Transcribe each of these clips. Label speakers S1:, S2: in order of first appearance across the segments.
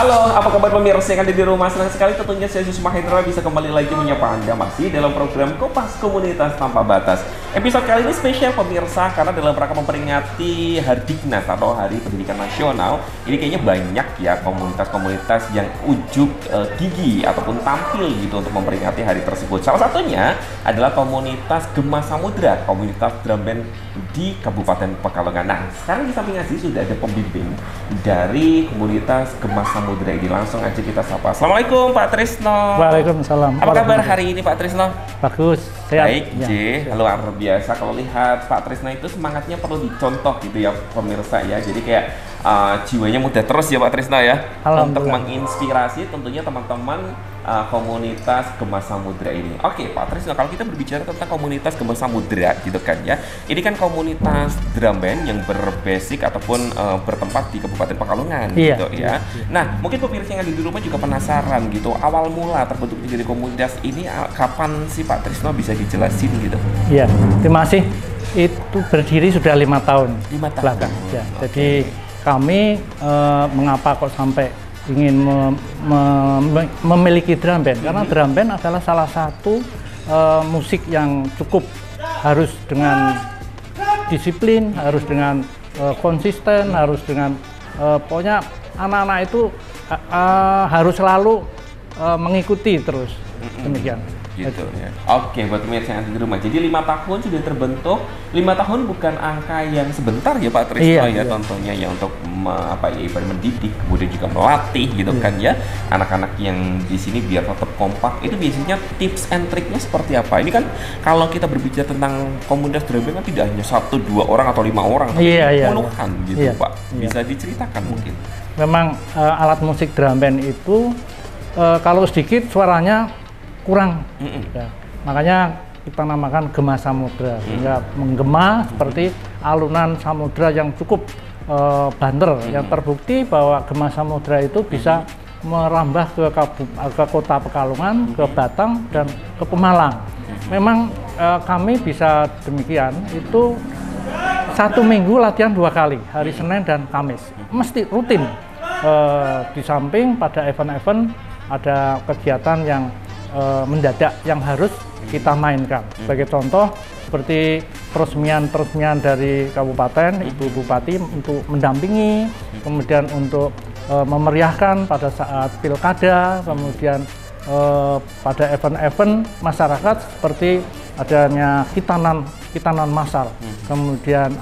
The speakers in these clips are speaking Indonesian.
S1: Halo, apa kabar pemirsa yang ada di rumah? Senang sekali tentunya saya Yusuf Mahendra bisa kembali lagi menyapa Anda masih dalam program Kompas Komunitas Tanpa Batas. Episode kali ini spesial pemirsa karena dalam rangka memperingati Hardiknas atau Hari Pendidikan Nasional. Ini kayaknya banyak ya komunitas-komunitas yang ujuk gigi ataupun tampil gitu untuk memperingati hari tersebut. Salah satunya adalah komunitas Gema Samudra, komunitas drum band di Kabupaten Pekalongan. Nah, sekarang di samping Aziz sudah ada pembimbing dari komunitas Gema Samudra ini. Langsung aja kita sapa. Assalamualaikum Pak Trisno.
S2: Waalaikumsalam.
S1: Apa kabar hari ini Pak Trisno?
S2: Bagus, sehat.
S1: Baik, ya. Luar biasa. Kalau lihat Pak Trisno itu semangatnya perlu dicontoh gitu ya pemirsa ya. Jadi kayak jiwanya muda terus ya Pak Trisno ya. Untuk menginspirasi tentunya teman-teman komunitas Gema Samudra ini. Oke Pak Trisno, kalau kita berbicara tentang komunitas Gema Samudra gitu kan ya. Ini kan komunitas drum band yang berbasic ataupun bertempat di Kabupaten Pekalongan gitu ya. Nah, mungkin pemirsa yang ada di rumah juga penasaran gitu. Awal mula terbentuknya dari komunitas ini kapan sih Pak Trisno, bisa dijelasin gitu?
S2: Iya, terima kasih. Itu berdiri sudah 5 tahun.
S1: 5 tahun.
S2: Belakang. Ya, jadi kami mengapa kok sampai ingin memiliki drum band? Karena drum band adalah salah satu musik yang cukup harus dengan disiplin, harus dengan konsisten, harus dengan pokoknya anak-anak itu harus selalu mengikuti terus, demikian.
S1: Gitu ya. Oke, buat pemirsa yang ada di rumah. Jadi 5 tahun sudah terbentuk. 5 tahun bukan angka yang sebentar ya Pak Trisno ya, tentunya ya untuk mendidik, kemudian juga melatih gitu kan ya anak-anak yang di sini biar tetap kompak. Itu biasanya tips and triknya seperti apa? Ini kan kalau kita berbicara tentang komunitas drum band kan tidak hanya 1-2 orang atau 5 orang, tapi puluhan gitu Pak. Bisa diceritakan mungkin? Memang
S2: alat musik drum band itu kalau sedikit suaranya kurang, ya. Makanya kita namakan Gema Samudra, sehingga menggema seperti alunan samudra yang cukup banter, yang terbukti bahwa Gema Samudra itu bisa merambah ke kota Pekalongan, ke Batang, dan ke Pemalang. Memang kami bisa demikian, itu 1 minggu latihan 2 kali, hari Senin dan Kamis, mesti rutin. Di samping pada event-event ada kegiatan yang mendadak yang harus kita mainkan. Sebagai contoh seperti peresmian dari kabupaten, Ibu Bupati untuk mendampingi, kemudian untuk memeriahkan pada saat pilkada, kemudian pada event-event masyarakat seperti adanya khitanan massal, kemudian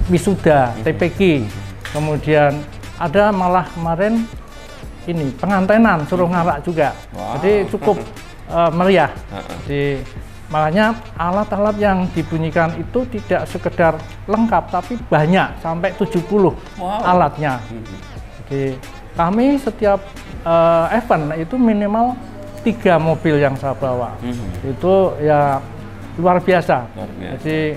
S2: wisuda, TPG, kemudian ada malah kemarin ini pengantenan suruh ngarak juga. Jadi cukup meriah. Jadi makanya alat-alat yang dibunyikan itu tidak sekedar lengkap tapi banyak, sampai 70 alatnya. Jadi kami setiap event itu minimal 3 mobil yang saya bawa. Itu ya luar biasa. Jadi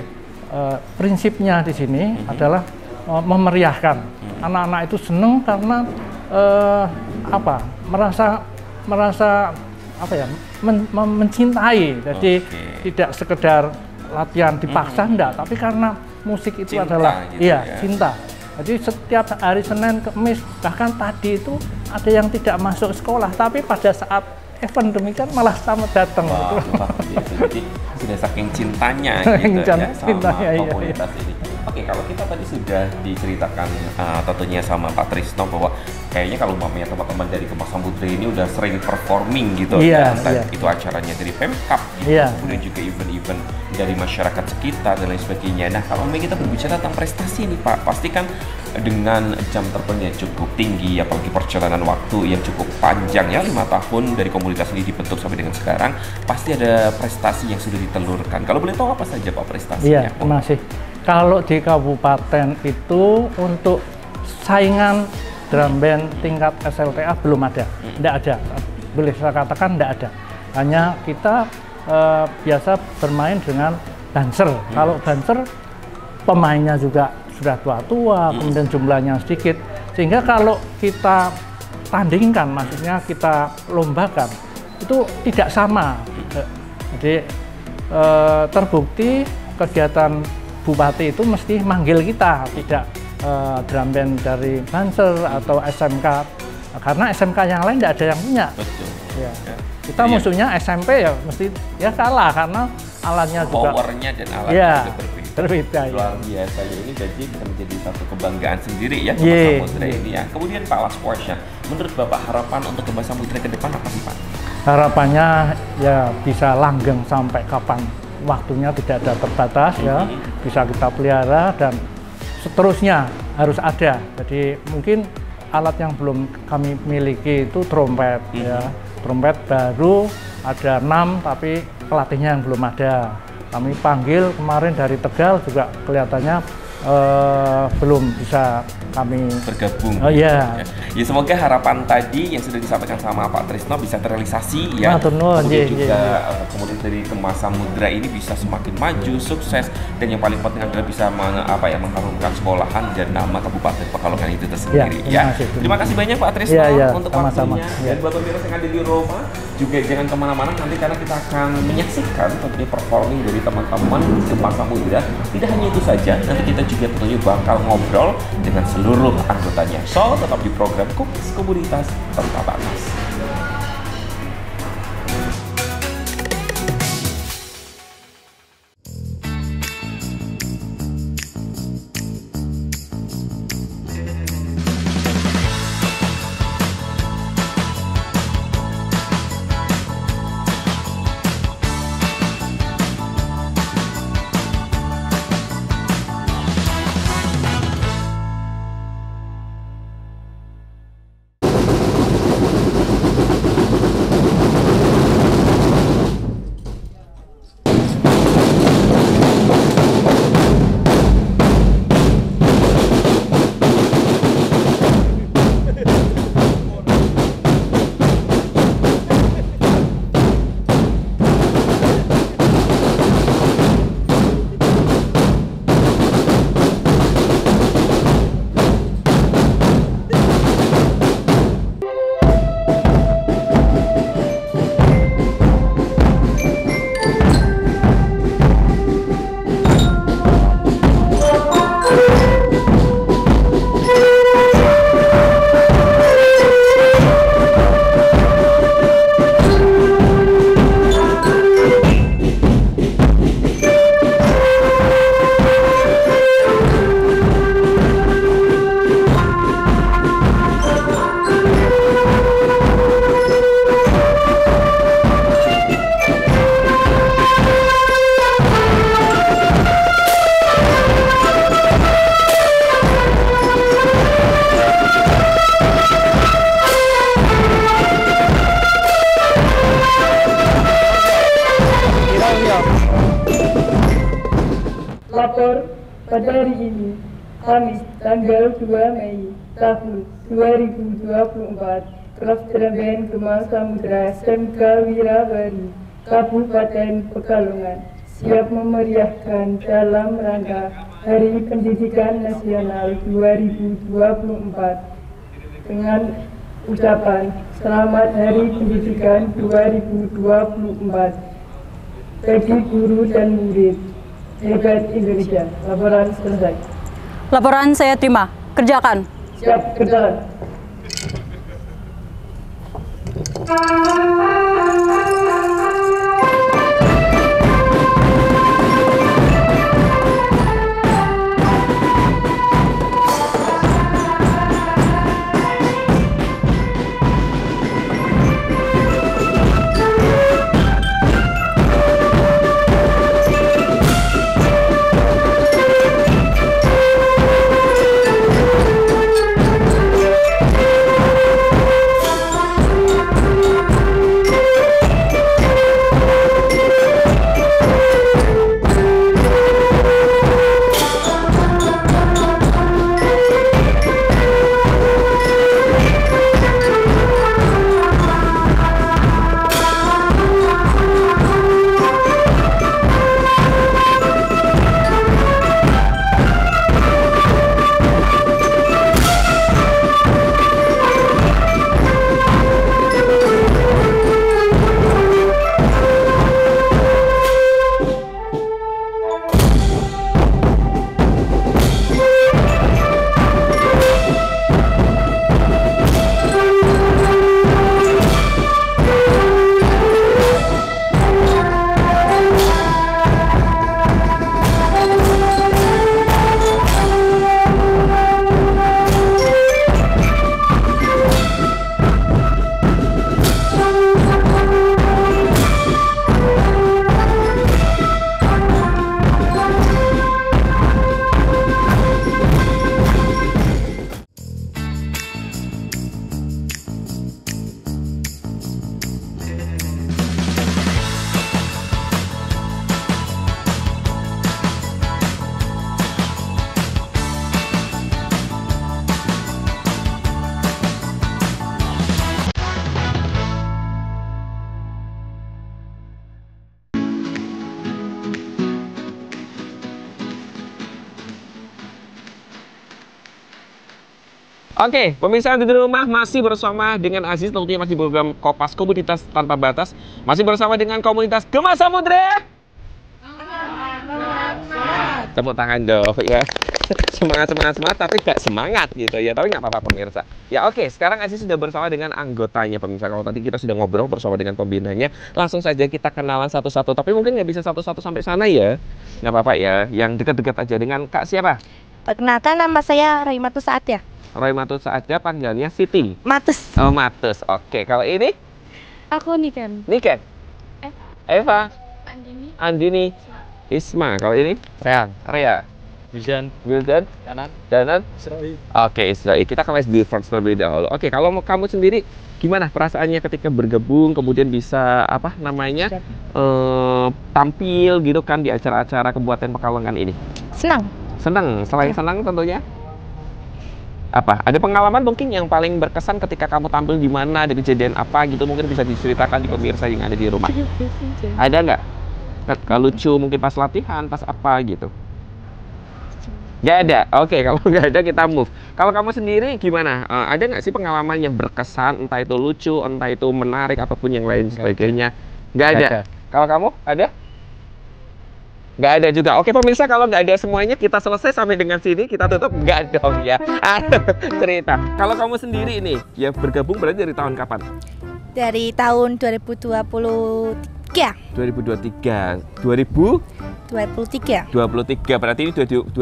S2: prinsipnya di sini adalah memeriahkan. Anak-anak itu senang karena merasa mencintai. Jadi tidak sekedar latihan dipaksa enggak, tapi karena musik itu cinta, adalah gitu cinta. Jadi setiap hari Senin, Kamis, bahkan tadi itu ada yang tidak masuk sekolah, tapi pada saat event demikian malah sama datang.
S1: Jadi sudah saking cintanya gitu ya sama komunitas ini. Oke, kalau kita tadi sudah diceritakan tentunya sama Pak Trisno bahwa kayaknya kalau umpamanya teman-teman dari Gema Samudra ini udah sering performing gitu itu acaranya dari Pemkap gitu, kemudian juga event-event dari masyarakat sekitar dan lain sebagainya. Nah, kalau kita berbicara tentang prestasi nih Pak, pasti kan dengan jam terbang yang cukup tinggi, apalagi perjalanan waktu yang cukup panjang ya, 5 tahun dari komunitas ini dibentuk sampai dengan sekarang, pasti ada prestasi yang sudah ditelurkan. Kalau boleh tahu apa saja Pak prestasinya?
S2: Iya, terima kasih. Kalau di kabupaten itu untuk saingan drum band tingkat SLTA belum ada, tidak ada. Boleh saya katakan tidak ada. Hanya kita biasa bermain dengan dancer. Kalau dancer pemainnya juga sudah tua-tua, kemudian jumlahnya sedikit, sehingga kalau kita tandingkan, maksudnya kita lombakan, itu tidak sama. Jadi terbukti kegiatan Bupati itu mesti manggil kita, tidak drum band dari Banser atau SMK, karena SMK yang lain tidak ada yang punya.
S1: Betul.
S2: Ya. Kita musuhnya SMP ya mesti ya kalah karena alatnya juga.
S1: Powernya dan alatnya
S2: ya,
S1: juga
S2: berbeda.
S1: Luar biasa ya, ini jadi bisa menjadi satu kebanggaan sendiri ya
S2: Gema
S1: Samudra ini ya. Kemudian Pak Last question, menurut Bapak harapan untuk Gema Samudra ke depan apa sih Pak?
S2: Harapannya ya bisa langgeng sampai kapan waktunya, tidak ada terbatas ya, bisa kita pelihara dan seterusnya harus ada. Jadi mungkin alat yang belum kami miliki itu trompet ya. Trompet baru ada 6 tapi pelatihnya yang belum ada. Kami panggil kemarin dari Tegal juga kelihatannya belum bisa kami
S1: bergabung.
S2: Oh iya.
S1: Ya semoga harapan tadi yang sudah disampaikan sama Pak Trisno bisa terrealisasi ya. Kemudian juga kemudian dari Gema Samudra ini bisa semakin maju, sukses, dan yang paling penting adalah bisa mengharumkan sekolahan dan nama Kabupaten Pekalongan itu tersendiri ya. Terima kasih banyak Pak Trisno untuk waktunya. Dan buat pemirsa yang ada di Roma juga jangan kemana-mana nanti karena kita akan menyaksikan tentunya performing dari teman-teman Gema Samudra. Tidak hanya itu saja, nanti kita juga tentunya bakal ngobrol dengan seluruh anggotanya. So, tetap di program Kupas Komunitas Tanpa Batas.
S3: Lapor pada hari ini, Kamis, tanggal 2 Mei tahun 2024, kelas drum band Gema Samudra SMK Wirabari, Kabupaten Pekalongan, siap memeriahkan dalam rangka Hari Pendidikan Nasional 2024 dengan ucapan Selamat Hari Pendidikan 2024 bagi guru dan murid. Hebat Indonesia. Laporan selesai.
S4: Laporan saya terima. Kerjakan.
S3: Siap, kerjakan.
S1: Oke, pemirsa di rumah masih bersama dengan Aziz, tentunya masih program Kopas Komunitas Tanpa Batas. Masih bersama dengan komunitas Gema Samudra. Tepuk tangan dong ya. Semangat, tapi gak semangat gitu ya. Tapi nggak apa-apa pemirsa. Ya oke, sekarang Aziz sudah bersama dengan anggotanya pemirsa. Kalau tadi kita sudah ngobrol bersama dengan pembinanya, langsung saja kita kenalan satu-satu. Tapi mungkin nggak bisa satu-satu sampai sana ya. Nggak apa-apa ya. Yang dekat-dekat aja dengan Kak siapa?
S5: Perkenalkan, nama saya Rohimatu Saatya.
S1: Rohimatu Saatya, panggilannya Siti.
S5: Matus.
S1: Oh, Matus. Oke, kalau ini?
S5: Aku Niken.
S1: Niken. Eva.
S5: Andini.
S1: Andini. Isma. Kalau ini? Rea. Wildan. Danan. Oke, Israel. Kita ke West Bilford terlebih dahulu. Oke, kalau kamu sendiri gimana perasaannya ketika bergabung, kemudian bisa tampil gitu kan di acara-acara Kabupaten Pekalongan ini?
S5: Senang.
S1: Selain senang tentunya. Apa? Ada pengalaman mungkin yang paling berkesan ketika kamu tampil di mana, ada kejadian apa gitu mungkin bisa diceritakan di pemirsa yang ada di rumah. Ada nggak? Kalau lucu mungkin pas latihan, pas apa gitu? Nggak ada. Oke, kalau nggak ada kita move. Kalau kamu sendiri gimana? Ada nggak sih pengalaman yang berkesan, entah itu lucu, entah itu menarik, apapun yang lain sebagainya? Nggak ada. Kalau kamu ada? Nggak ada juga. Oke pemirsa, kalau nggak ada semuanya kita selesai sampai dengan sini, kita tutup. Nggak dong ya. Cerita. Kalau kamu sendiri nih, ya bergabung berarti dari tahun kapan?
S5: Dari tahun 2023.
S1: 2023. 2023 berarti ini 2024,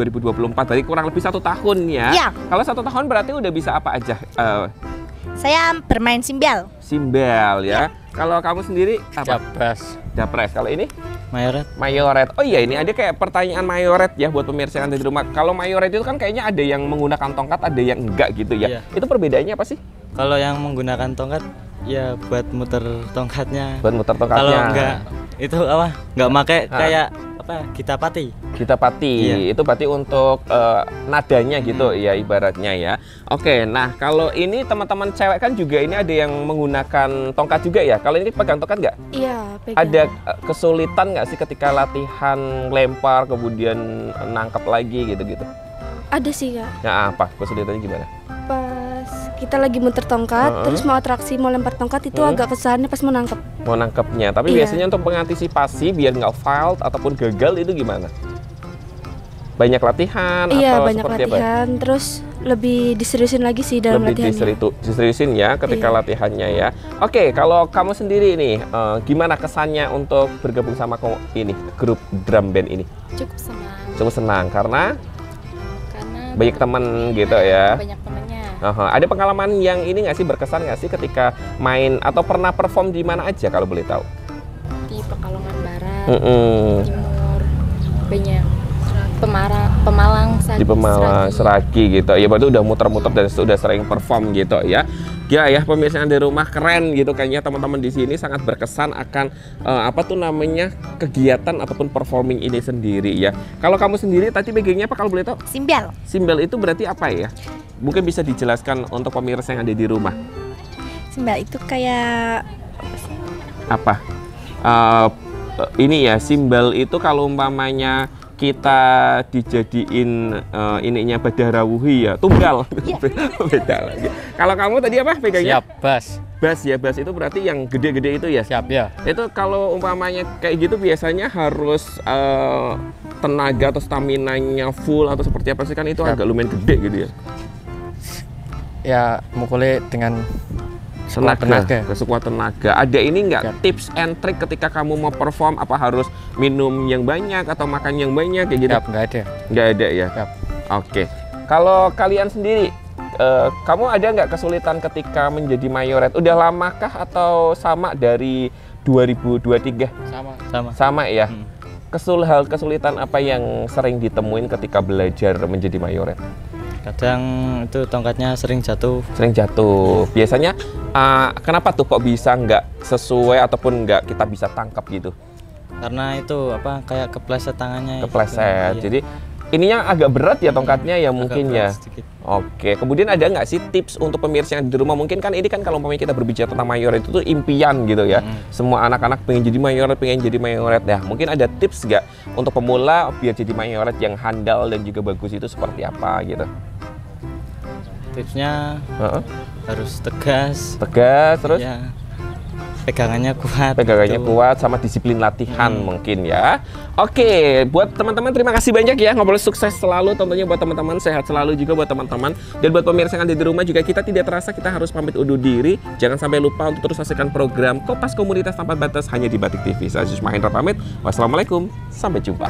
S1: berarti kurang lebih 1 tahun ya.
S5: Iya.
S1: Kalau 1 tahun berarti udah bisa apa aja?
S5: Saya bermain simbal.
S1: Simbal ya. Kalau kamu sendiri apa? Japres. Kalau ini? Mayoret. Oh iya, ini ada kayak pertanyaan mayoret ya buat pemirsa yang ada di rumah. Kalau mayoret itu kan kayaknya ada yang menggunakan tongkat, ada yang enggak gitu ya.
S6: Iya.
S1: Itu perbedaannya apa sih?
S6: Kalau yang menggunakan tongkat ya buat muter tongkatnya.
S1: Buat muter tongkatnya.
S6: Kalau enggak itu apa? Enggak pakai kayak apa? Gita pati.
S1: Iya. Itu berarti untuk nadanya gitu ya ibaratnya ya. Oke, nah kalau ini teman-teman cewek kan juga ini ada yang menggunakan tongkat juga ya. Kalau ini pegang tongkat nggak?
S5: Iya, pegang.
S1: Ada kesulitan nggak sih ketika latihan lempar kemudian nangkep lagi gitu-gitu?
S5: Ada sih, Kak.
S1: Nah, apa kesulitannya gimana?
S5: Pas kita lagi muter tongkat, terus mau atraksi, mau lempar tongkat itu agak kesusahannya pas mau nangkep.
S1: Mau nangkepnya, tapi
S5: Iya.
S1: biasanya untuk mengantisipasi biar nggak foul ataupun gagal itu gimana? Banyak latihan
S5: Iya,
S1: atau
S5: banyak
S1: seperti
S5: latihan, terus lebih diseriusin lagi sih dalam
S1: lebih
S5: latihannya.
S1: diseriusin ya ketika
S5: Iya.
S1: latihannya ya. Oke, kalau kamu sendiri nih, gimana kesannya untuk bergabung sama ini grup drum band ini?
S7: Cukup senang
S1: Cukup senang karena
S7: karena
S1: banyak temen gitu ya.
S7: banyak temannya.
S1: Ada pengalaman yang ini nggak sih, berkesan nggak sih ketika main atau pernah perform di mana aja kalau boleh tahu?
S7: Di Pekalongan Barat,
S1: Mm-mm.
S7: Timur, banyak Pemalang,
S1: Di Pemalang, Seragi gitu. Ya berarti udah muter-muter dan sudah sering perform gitu ya. Ya pemirsa yang di rumah keren gitu kayaknya teman-teman di sini sangat berkesan akan kegiatan ataupun performing ini sendiri ya. Kalau kamu sendiri tadi pegangnya apa kalau boleh tahu?
S5: Simbal.
S1: Simbal itu berarti apa ya? Mungkin bisa dijelaskan untuk pemirsa yang ada di rumah.
S5: Simbal itu kayak
S1: Apa? Ini ya, simbal itu kalau umpamanya kita dijadiin ininya badarawuhi ya, tunggal. Beda lagi. Kalau kamu tadi apa pegangnya?
S6: bass.
S1: Bass ya, bass itu berarti yang gede-gede itu ya?
S6: Siap ya.
S1: Itu kalau umpamanya kayak gitu biasanya harus tenaga atau stamina-nya full atau seperti apa sih, kan itu agak lumayan gede gitu ya?
S6: Ya mukulnya dengan
S1: Tenaga. Sekuat tenaga. Ada ini nggak tips and trick ketika kamu mau perform, apa harus minum yang banyak atau makan yang banyak kayak gitu?
S6: nggak ada.
S1: Nggak ada ya?
S6: Siap.
S1: Oke. Kalau kalian sendiri, kamu ada nggak kesulitan ketika menjadi mayoret? Udah lamakah atau sama dari 2023? Sama ya? Hal kesulitan apa yang sering ditemuin ketika belajar menjadi mayoret?
S6: Kadang itu tongkatnya sering jatuh.
S1: Biasanya kenapa tuh kok bisa nggak sesuai ataupun nggak kita bisa tangkap gitu?
S6: Karena itu apa kayak kepleset tangannya.
S1: Kepleset.
S6: Gitu.
S1: Jadi ininya agak berat ya tongkatnya ya mungkin ya.
S6: Sedikit.
S1: Oke. Kemudian ada nggak sih tips untuk pemirsa yang di rumah? Mungkin kan ini kan kalau umpamanya kita berbicara tentang mayoret itu tuh impian gitu ya. Semua anak-anak pengen jadi mayoret, ya. Mungkin ada tips nggak untuk pemula biar jadi mayoret yang handal dan juga bagus itu seperti apa gitu?
S6: Tipsnya harus tegas.
S1: Terus?
S6: Ya, pegangannya kuat.
S1: Sama disiplin latihan mungkin ya. Oke, buat teman-teman terima kasih banyak ya. Ngobrol sukses selalu tentunya buat teman-teman, sehat selalu juga buat teman-teman. Dan buat pemirsa yang ada di rumah juga kita tidak terasa kita harus pamit undur diri. Jangan sampai lupa untuk terus saksikan program Kompas Komunitas Tanpa Batas hanya di Batik TV. Saya Mahendra pamit. Wassalamualaikum, sampai jumpa.